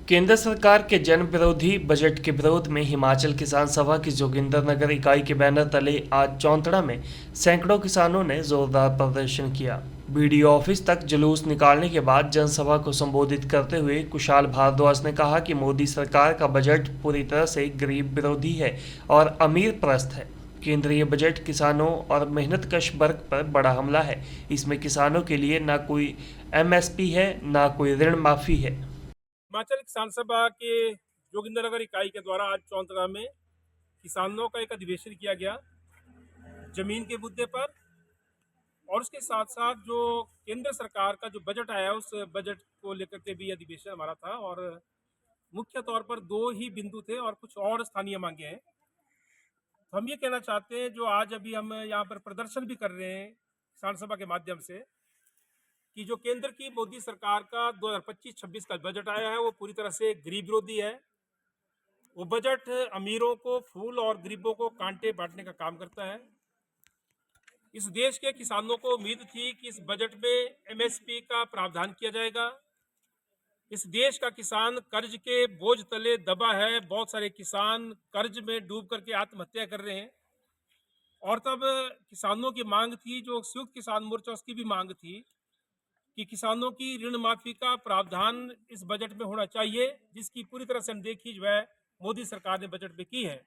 केंद्र सरकार के जन विरोधी बजट के विरोध में हिमाचल किसान सभा की जोगिंदरनगर इकाई के बैनर तले आज चौंतड़ा में सैकड़ों किसानों ने जोरदार प्रदर्शन किया। बीडीओ ऑफिस तक जुलूस निकालने के बाद जनसभा को संबोधित करते हुए कुशाल भारद्वाज ने कहा कि मोदी सरकार का बजट पूरी तरह से गरीब विरोधी है और अमीर परस्त है। केंद्रीय बजट किसानों और मेहनतकश वर्ग पर बड़ा हमला है। इसमें किसानों के लिए ना कोई एमएसपी है, ना कोई ऋण माफी है। हिमाचल किसान सभा के जोगिंदरनगर इकाई के द्वारा आज चौंतरा में किसानों का एक अधिवेशन किया गया जमीन के मुद्दे पर। और उसके साथ साथ जो केंद्र सरकार का जो बजट आया उस बजट को लेकर के भी अधिवेशन हमारा था। और मुख्य तौर पर दो ही बिंदु थे और कुछ और स्थानीय मांगे हैं। तो हम ये कहना चाहते हैं, जो आज अभी हम यहाँ पर प्रदर्शन भी कर रहे हैं किसान सभा के माध्यम से, कि जो केंद्र की मोदी सरकार का 2025-26 का बजट आया है वो पूरी तरह से गरीब विरोधी है। वो बजट अमीरों को फूल और गरीबों को कांटे बांटने का काम करता है। इस देश के किसानों को उम्मीद थी कि इस बजट में एमएसपी का प्रावधान किया जाएगा। इस देश का किसान कर्ज के बोझ तले दबा है। बहुत सारे किसान कर्ज में डूब करके आत्महत्या कर रहे हैं। और तब किसानों की मांग थी, जो संयुक्त किसान मोर्चा उसकी भी मांग थी, कि किसानों की ऋण माफी का प्रावधान इस बजट में होना चाहिए, जिसकी पूरी तरह से अनदेखी जो है मोदी सरकार ने बजट में की है।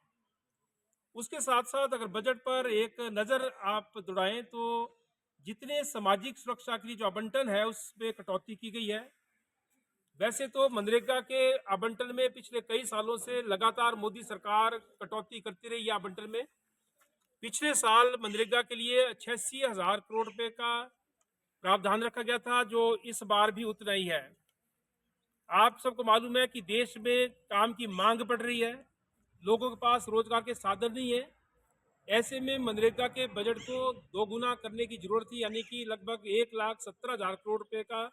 उसके साथ साथ अगर बजट पर एक नज़र आप दौड़ाएं तो जितने सामाजिक सुरक्षा के लिए जो आवंटन है उसमें कटौती की गई है। वैसे तो मनरेगा के आवंटन में पिछले कई सालों से लगातार मोदी सरकार कटौती करती रही है आवंटन में। पिछले साल मनरेगा के लिए 86,000 करोड़ रुपए का प्रावधान रखा गया था, जो इस बार भी उतना ही है। आप सबको मालूम है कि देश में काम की मांग बढ़ रही है, लोगों के पास रोजगार के साधन नहीं है। ऐसे में मनरेगा के बजट को दोगुना करने की जरूरत थी, यानी कि लगभग 1,17,000 करोड़ रुपए का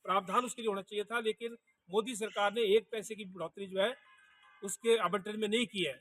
प्रावधान उसके लिए होना चाहिए था। लेकिन मोदी सरकार ने एक पैसे की बढ़ोतरी जो है उसके आवंटन में नहीं की है।